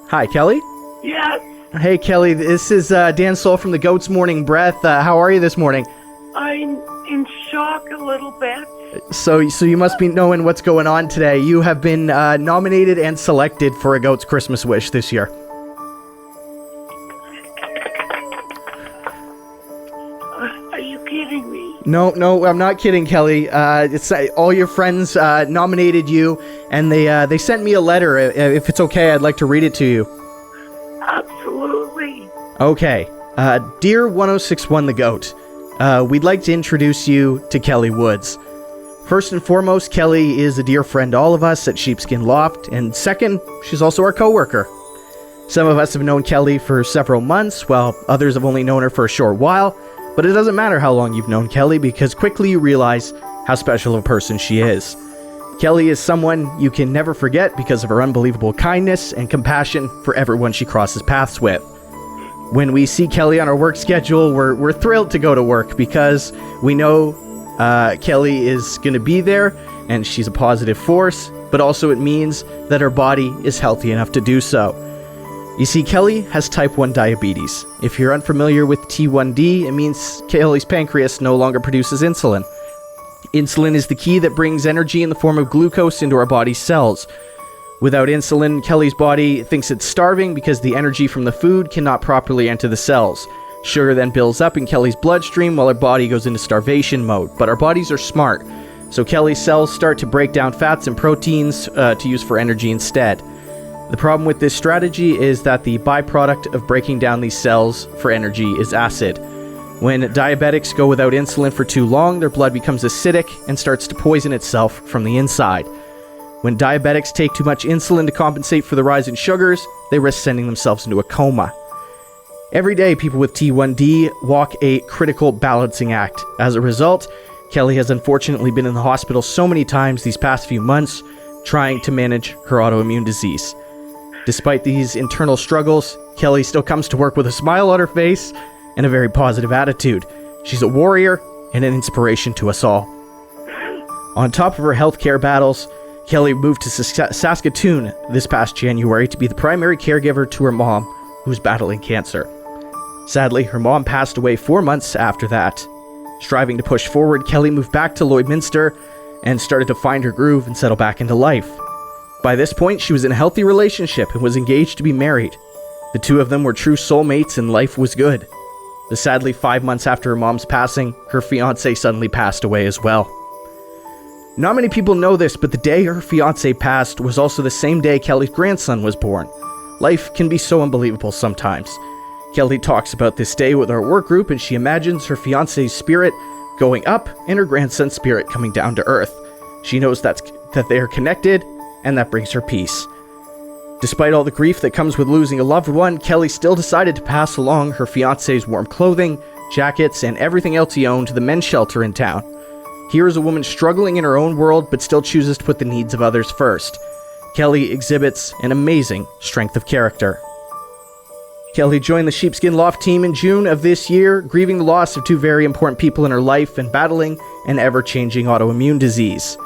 Hi, Kelly? Yes, Hey, Kelly, this is Dan Soul from the Goat's Morning Breath. How are you this morning? I'm in shock a little bit. So you must be knowing what's going on today. You have been nominated and selected for a Goat's Christmas Wish this year. Are you kidding me? No, I'm not kidding, Kelly. It's all your friends nominated you, and they sent me a letter. If it's okay, I'd like to read it to you. Absolutely. Okay. Dear 1061 The Goat, we'd like to introduce you to Kelly Woods. First and foremost, Kelly is a dear friend to all of us at Sheepskin Loft, and second, she's also our co-worker. Some of us have known Kelly for several months, while others have only known her for a short while, but it doesn't matter how long you've known Kelly, because quickly you realize how special of a person she is. Kelly is someone you can never forget because of her unbelievable kindness and compassion for everyone she crosses paths with. When we see Kelly on our work schedule, we're thrilled to go to work because we know Kelly is going to be there and she's a positive force, but also it means that her body is healthy enough to do so. You see, Kelly has type 1 diabetes. If you're unfamiliar with T1D, it means Kelly's pancreas no longer produces insulin. Insulin is the key that brings energy in the form of glucose into our body's cells. Without insulin, Kelly's body thinks it's starving because the energy from the food cannot properly enter the cells. Sugar then builds up in Kelly's bloodstream while her body goes into starvation mode, but our bodies are smart. So Kelly's cells start to break down fats and proteins to use for energy instead. The problem with this strategy is that the byproduct of breaking down these cells for energy is acid. When diabetics go without insulin for too long, their blood becomes acidic and starts to poison itself from the inside. When diabetics take too much insulin to compensate for the rise in sugars, they risk sending themselves into a coma. Every day, people with T1D walk a critical balancing act. As a result, Kelly has unfortunately been in the hospital so many times these past few months trying to manage her autoimmune disease. Despite these internal struggles, Kelly still comes to work with a smile on her face and a very positive attitude. She's a warrior and an inspiration to us all. On top of her healthcare battles, Kelly moved to Saskatoon this past January to be the primary caregiver to her mom, who's battling cancer. Sadly, her mom passed away 4 months after that. Striving to push forward, Kelly moved back to Lloydminster and started to find her groove and settle back into life. By this point, she was in a healthy relationship and was engaged to be married. The two of them were true soulmates and life was good. But sadly, 5 months after her mom's passing, her fiancé suddenly passed away as well. Not many people know this, but the day her fiancé passed was also the same day Kelly's grandson was born. Life can be so unbelievable sometimes. Kelly talks about this day with our work group, and she imagines her fiancé's spirit going up and her grandson's spirit coming down to earth. She knows that they are connected, and that brings her peace. Despite all the grief that comes with losing a loved one, Kelly still decided to pass along her fiancé's warm clothing, jackets, and everything else he owned to the men's shelter in town. Here is a woman struggling in her own world, but still chooses to put the needs of others first. Kelly exhibits an amazing strength of character. Kelly joined the Sheepskin Loft team in June of this year, grieving the loss of two very important people in her life and battling an ever-changing autoimmune disease.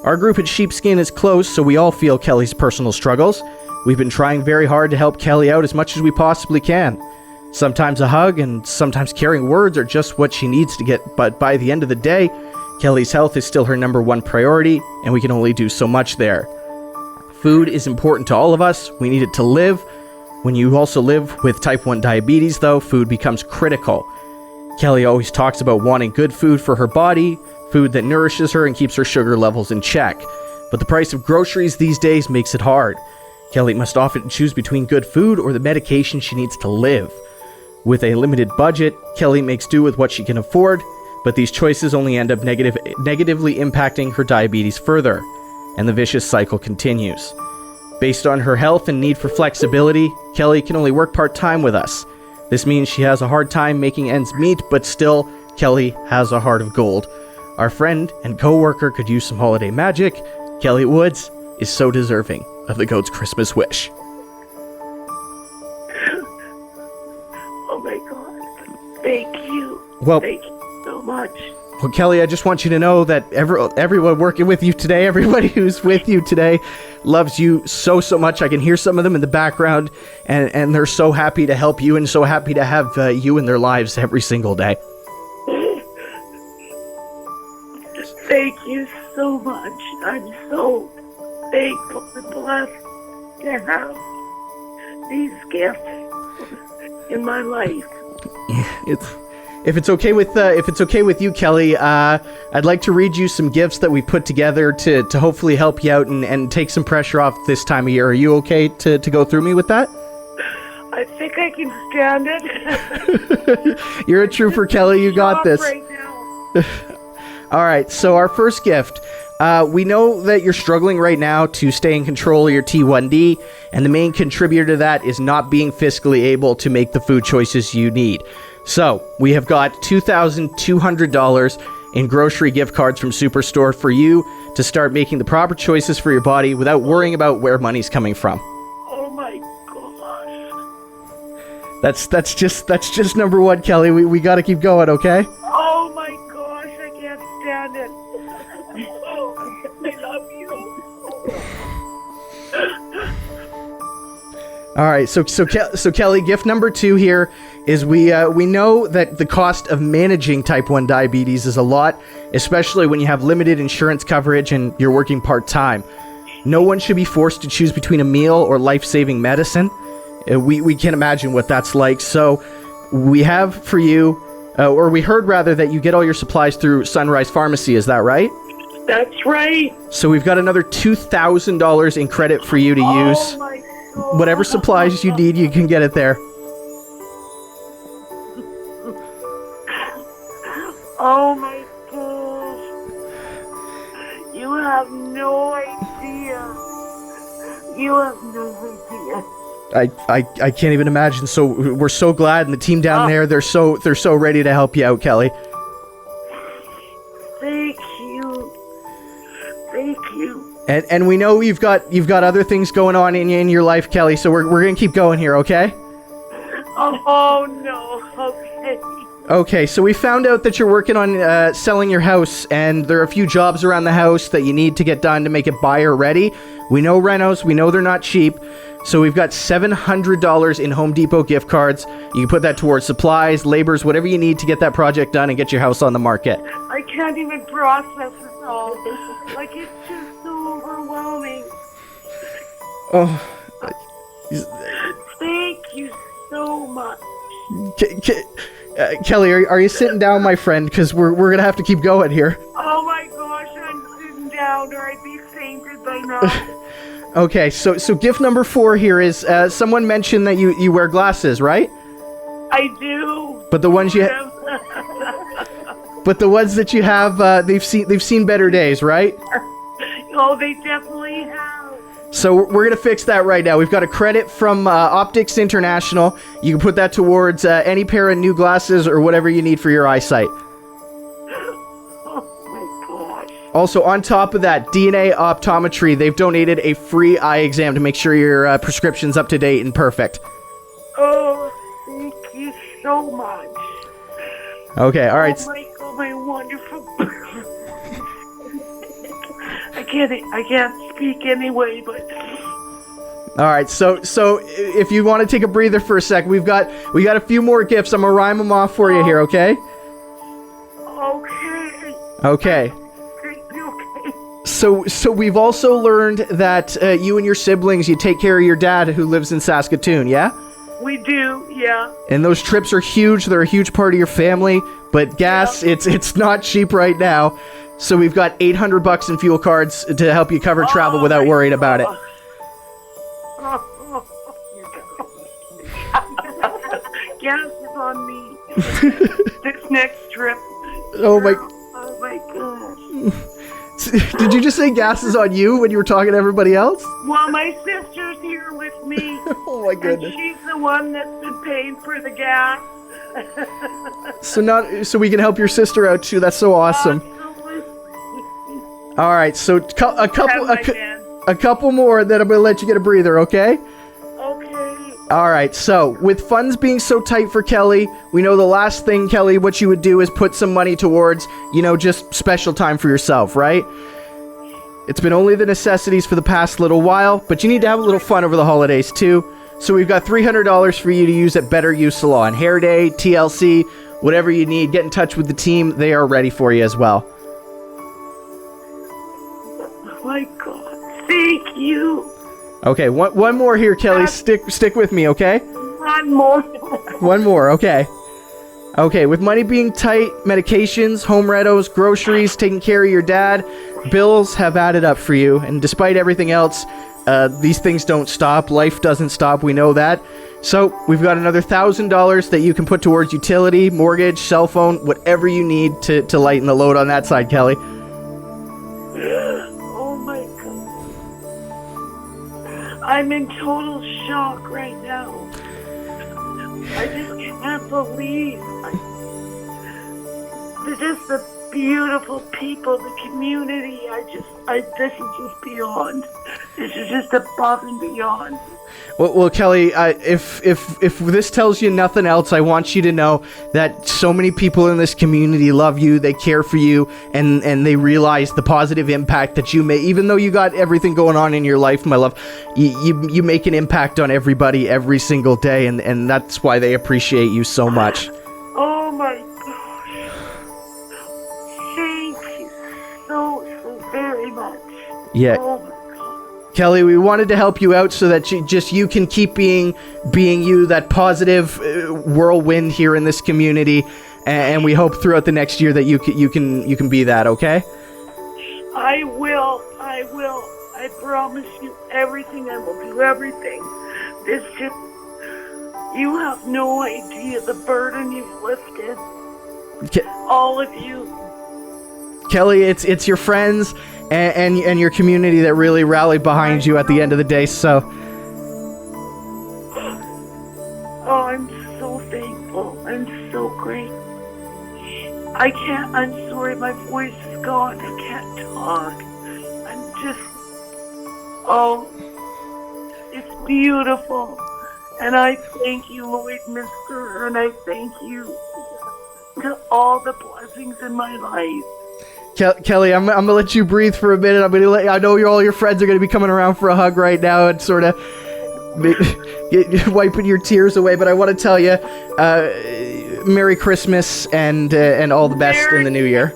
Our group at Sheepskin is close, so we all feel Kelly's personal struggles. We've been trying very hard to help Kelly out as much as we possibly can. Sometimes a hug and sometimes caring words are just what she needs to get, but by the end of the day, Kelly's health is still her number one priority, and we can only do so much there. Food is important to all of us. We need it to live. When you also live with type 1 diabetes, though, food becomes critical. Kelly always talks about wanting good food for her body, food that nourishes her and keeps her sugar levels in check. But the price of groceries these days makes it hard. Kelly must often choose between good food or the medication she needs to live. With a limited budget, Kelly makes do with what she can afford, but these choices only end up negatively impacting her diabetes further, and the vicious cycle continues. Based on her health and need for flexibility, Kelly can only work part-time with us. This means she has a hard time making ends meet, but still, Kelly has a heart of gold. Our friend and co-worker could use some holiday magic. Kelly Woods is so deserving of the Goat's Christmas wish. Oh my God. Thank you. Well, Thank you so much. Well, Kelly, I just want you to know that everyone working with you today, everybody who's with you today, loves you so much. I can hear some of them in the background, and they're so happy to help you and so happy to have you in their lives every single day. Thank you so much. I'm so thankful and blessed to have these gifts in my life. If it's okay with you, Kelly, I'd like to read you some gifts that we put together to hopefully help you out and take some pressure off this time of year. Are you okay to go through me with that? I think I can stand it. You're a trooper, Kelly. You got this. Right now. All right, so our first gift. We know that you're struggling right now to stay in control of your T1D, and the main contributor to that is not being fiscally able to make the food choices you need. So, we have got $2,200 in grocery gift cards from Superstore for you to start making the proper choices for your body without worrying about where money's coming from. Oh my gosh. That's just number one, Kelly. We got to keep going, okay? Oh my gosh, I can't stand it. I love you. All right, so Kelly, gift number 2 here is we know that the cost of managing type 1 diabetes is a lot, especially when you have limited insurance coverage and you're working part-time. No one should be forced to choose between a meal or life-saving medicine. We can't imagine what that's like. So we have for you, or we heard rather, that you get all your supplies through Sunrise Pharmacy. Is that right? That's right. So we've got another $2,000 in credit for you to use. Oh my God. Whatever supplies you need, you can get it there. Oh my gosh. You have no idea. You have no idea. I can't even imagine. So we're so glad, and the team down there, they're so ready to help you out, Kelly. Thank you. Thank you. And we know you've got other things going on in your life, Kelly. So we're gonna keep going here, okay? Oh no. Okay. Okay, so we found out that you're working on selling your house, and there are a few jobs around the house that you need to get done to make it buyer ready. We know renos, we know they're not cheap, so we've got $700 in Home Depot gift cards. You can put that towards supplies, labors, whatever you need to get that project done and get your house on the market. I can't even process it all. Like, it's just so overwhelming. Oh. Thank you so much. Kelly, are you sitting down, my friend? Because we're gonna have to keep going here. Oh my gosh, I'm sitting down, or I'd be fainted by now. Okay, so gift number 4 here is someone mentioned that you wear glasses, right? I do. But the ones you but the ones that you have, they've seen better days, right? Oh, they definitely have. So we're gonna fix that right now. We've got a credit from Optics International. You can put that towards any pair of new glasses or whatever you need for your eyesight. Oh my gosh. Also, on top of that, DNA Optometry, they've donated a free eye exam to make sure your prescription's up to date and perfect. Oh, thank you so much. Okay, all right. Oh my wonderful. I can't speak anyway, but. All right, so if you want to take a breather for a sec, we got a few more gifts. I'm gonna rhyme them off for you here, okay? Okay. Okay. Okay. So we've also learned that you and your siblings, you take care of your dad who lives in Saskatoon, yeah? We do, yeah. And those trips are huge. They're a huge part of your family. But gas, it's not cheap right now. So we've got $800 in fuel cards to help you cover travel without worrying about it. Gas is on me. This next trip. Oh my gosh. Did you just say gas is on you when you were talking to everybody else? Well, my sister's here with me. Oh my goodness. And she's the one that's been paying for the gas. So we can help your sister out too. That's so awesome. All right, so a couple more, then I'm gonna let you get a breather, okay? Okay. All right, so with funds being so tight for Kelly, we know the last thing, Kelly, what you would do is put some money towards, just special time for yourself, right? It's been only the necessities for the past little while, but you need to have a little fun over the holidays too. So we've got $300 for you to use at Better You Salon. Hair Day, TLC, whatever you need, get in touch with the team. They are ready for you as well. Oh my God, thank you. Okay, one more here, Kelly. Stick with me, okay? One more. One more, okay. Okay, with money being tight, medications, home renos, groceries, taking care of your dad, bills have added up for you. And despite everything else, these things don't stop. Life doesn't stop. We know that. So we've got another $1,000 that you can put towards utility, mortgage, cell phone, whatever you need to lighten the load on that side, Kelly. Oh my God. I'm in total shock right now. I just can't believe. Just the beautiful people, the community. This is just beyond. This is just above and beyond. Well, Kelly, if this tells you nothing else, I want you to know that so many people in this community love you, they care for you, and they realize the positive impact that you make. Even though you got everything going on in your life, my love, you make an impact on everybody every single day, and that's why they appreciate you so much. Oh my gosh. Thank you so very much. Yeah. Oh my God. Kelly, we wanted to help you out so that you can keep being you, that positive whirlwind here in this community, and we hope throughout the next year that you can be that. Okay? I will. I promise you everything. I will do everything. You have no idea the burden you've lifted. All of you. Kelly, it's your friends and your community that really rallied behind you at the end of the day, so... Oh, I'm so thankful. I'm so grateful. I'm sorry, my voice is gone. I can't talk. It's beautiful. And I thank you, Lloydminster, and I thank you to all the blessings in my life. Kelly, I'm gonna let you breathe for a minute. I know all your friends are gonna be coming around for a hug right now and sort of wiping your tears away. But I want to tell you, Merry Christmas and all the best in the new year.